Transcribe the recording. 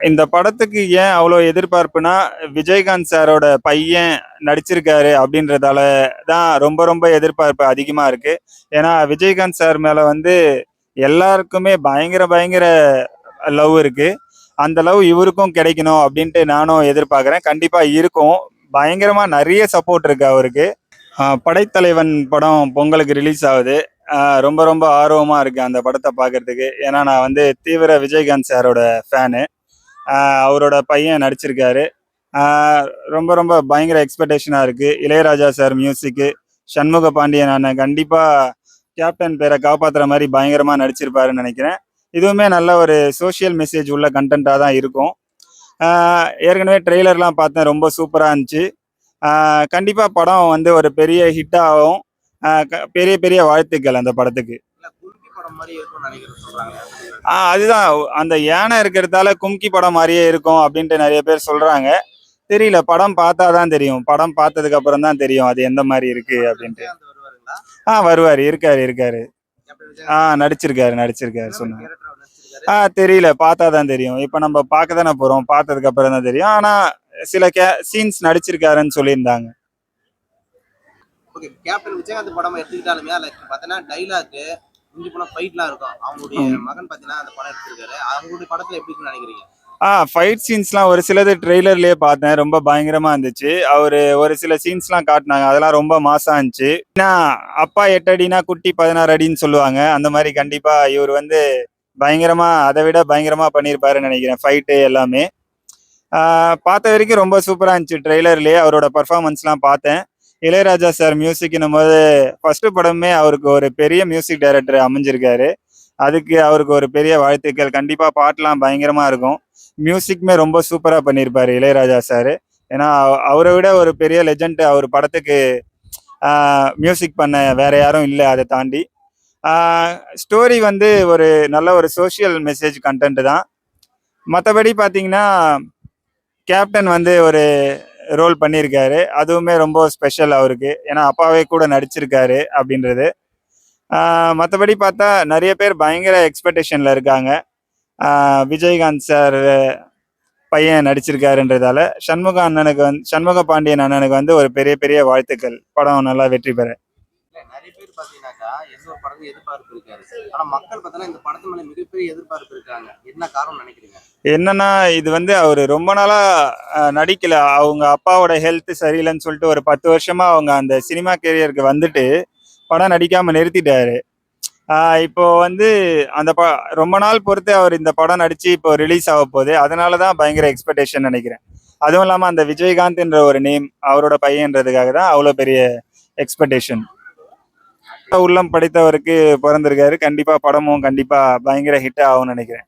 இந்த படத்துக்கு ஏன் அவ்வளோ எதிர்பார்ப்புனா, விஜயகாந்த் சாரோட பையன் நடிச்சிருக்காரு அப்படின்றதால தான் ரொம்ப ரொம்ப எதிர்பார்ப்பு அதிகமா இருக்கு. ஏன்னா, விஜயகாந்த் சார் மேல வந்து எல்லாருக்குமே பயங்கர பயங்கர லவ் இருக்கு. அந்த லவ் இவருக்கும் கிடைக்கணும் அப்படின்ட்டு நானும் எதிர்பார்க்குறேன். கண்டிப்பா இருக்கும். பயங்கரமா நெறைய சப்போர்ட் இருக்கு அவருக்கு. படைத்தலைவன் படம் பொங்கலுக்கு ரிலீஸ் ஆகுது. ரொம்ப ரொம்ப ஆர்வமா இருக்கேன் அந்த படத்த பார்க்கறதுக்கு. ஏன்னா, நான் வந்து தீவிர விஜயகாந்த் சாரோட ஃபேனு. அவரோட பையன் நடிச்சிருக்காரு. ரொம்ப ரொம்ப பயங்கர எக்ஸ்பெக்டேஷனா இருக்கு. இளையராஜா சார் மியூசிக்கு, சண்முக பாண்டியன் அண்ணன் கண்டிப்பா கேப்டன் பேரை காப்பாத்துற மாரி பயங்கரமா நடிச்சிருப்பாருன்னு நெனைக்கிறேன். இதுவுமே நல்ல ஒரு சோசியல் மெசேஜ் உள்ள கன்டென்ட்டா தான் இருக்கும். ஏற்கனவே ட்ரெய்லர்லாம் பார்த்தேன். ரொம்ப சூப்பரா இருந்துச்சு. கண்டிப்பா படம் வந்து ஒரு பெரிய ஹிட் ஆகும். பெரிய பெரிய வாழ்த்துக்கள் அந்த படத்துக்கு. அதுதான் அந்த யானை இருக்கிறதால கும்கி படம் மாரியே இருக்கும் அப்படின்ட்டு நெறைய பேர் சொல்றாங்க. தெரியல. படம் பார்த்தா தான் தெரியும். படம் பார்த்ததுக்கு அப்புறம் தான் தெரியும். அது எந்த மாரி இருக்கு அப்படின்ட்டு. வருவாரு. இருக்காரு, இருக்காரு. நடிச்சிருக்காரு, நடிச்சிருக்காரு சொன்னாங்க. தெரியல. பார்த்தா தான் தெரியும். இப்ப நம்ம பார்க்க தானே போறோம். பார்த்ததுக்கு அப்புறம் தான் தெரியும். ஆனா சில சீன்ஸ் நடிச்சிருக்காருன்னு சொல்லியிருந்தாங்க. ஓகே. கேப்டன் விஜயகாந்த் படம் எடுத்துக்கிட்டாலுமே அதுல பார்த்தீங்கன்னா டைலாக் மிஞ்சி போனா ஃபைட்லாம் இருக்கும். அவங்களுடைய மகன் பார்த்தீங்கன்னா அந்த படம் எடுத்திருக்காரு. அவங்களுடைய படத்துல எப்படி இருக்குன்னு நினைக்கிறீங்க? ஃபைட் சீன்ஸ்லாம் ஒரு சிலது ட்ரெய்லர்லயே பார்த்தேன். ரொம்ப பயங்கரமா இருந்துச்சு. அவரு ஒரு சில சீன்ஸ்லாம் காட்டுனாங்க. அதெல்லாம் ரொம்ப மாஸா இருந்துச்சு. ஏன்னா, அப்பா 8 அடினா குட்டி 16 அடின்னு சொல்லுவாங்க. அந்த மாரி கண்டிப்பா இவரு வந்து பயங்கரமா அதை விட பயங்கரமா பண்ணியிருப்பாருன்னு நினைக்கிறேன். ஃபைட்டு எல்லாமே. பார்த்த வரைக்கும் ரொம்ப சூப்பரா இருந்துச்சு ட்ரெய்லர்லயே. அவரோட பெர்ஃபார்மன்ஸ்லாம் பார்த்தேன். இளையராஜா சார் மியூசிக்ன்னும் போது ஃபர்ஸ்ட் படமே அவருக்கு ஒரு பெரிய மியூசிக் டைரக்டர் அமைஞ்சிருக்காரு. அதுக்கு அவருக்கு ஒரு பெரிய வாழ்த்துக்கள். கண்டிப்பா பாட்டுலாம் பயங்கரமா இருக்கும். மியூசிக்குமே ரொம்ப சூப்பரா பண்ணியிருப்பாரு இளையராஜா சார். ஏன்னா அவரை விட ஒரு பெரிய லெஜண்ட் அவர் படத்துக்கு மியூசிக் பண்ண வேற யாரும் இல்லை. அதை தாண்டி ஸ்டோரி வந்து ஒரு நல்ல ஒரு சோஷியல் மெசேஜ் கண்டென்ட் தான். மற்றபடி பார்த்தீங்கன்னா கேப்டன் வந்து ஒரு ரோல் பண்ணியிருக்காரு. அதுவுமே ரொம்ப ஸ்பெஷல் அவருக்கு. ஏன்னா அப்பாவே கூட நடிச்சிருக்காரு அப்படின்றது. மற்றபடி பார்த்தா நிறைய பேர் பயங்கர எக்ஸ்பெக்டேஷன்ல இருக்காங்க. விஜயகாந்த் சார் பையன் நடிச்சிருக்காருன்றதால சண்முக பாண்டியன் அண்ணனுக்கு வந்து ஒரு பெரிய பெரிய வாழ்த்துக்கள். படம் நல்லா வெற்றி பெற. நிறைய பேர் பாத்தீங்கன்னாக்கா எந்த ஒரு படத்துல எதிர்பார்ப்பு இருக்காரு. ஆனா மக்கள் பார்த்தீங்கன்னா இந்த படத்து மேல மிகப்பெரிய எதிர்பார்ப்பு இருக்காங்க. என்ன காரணம் நினைக்கிறீங்க? என்னன்னா இது வந்து அவரு ரொம்ப நாளா நடிக்கல. அவங்க அப்பாவோட ஹெல்த் சரியில்லைன்னு சொல்லிட்டு ஒரு 10 வருஷமா அவங்க அந்த சினிமா கேரியருக்கு வந்துட்டு படம் நடிக்காம நிறுத்திட்டாரு. இப்போ வந்து அந்த ரொம்ப நாள் பொறுத்து அவர் இந்த படம் நடிச்சு இப்போ ரிலீஸ் ஆக போகுது. அதனாலதான் பயங்கர எக்ஸ்பெக்டேஷன் நினைக்கிறேன். அதுவும் இல்லாம அந்த விஜயகாந்த் என்ற ஒரு நேம் அவரோட பையன்றதுக்காக தான் அவ்வளோ பெரிய எக்ஸ்பெக்டேஷன். உள்ளம் படைத்தவருக்கு பிறந்திருக்காரு. கண்டிப்பா படமும் கண்டிப்பா பயங்கர ஹிட் ஆகும்னு நினைக்கிறேன்.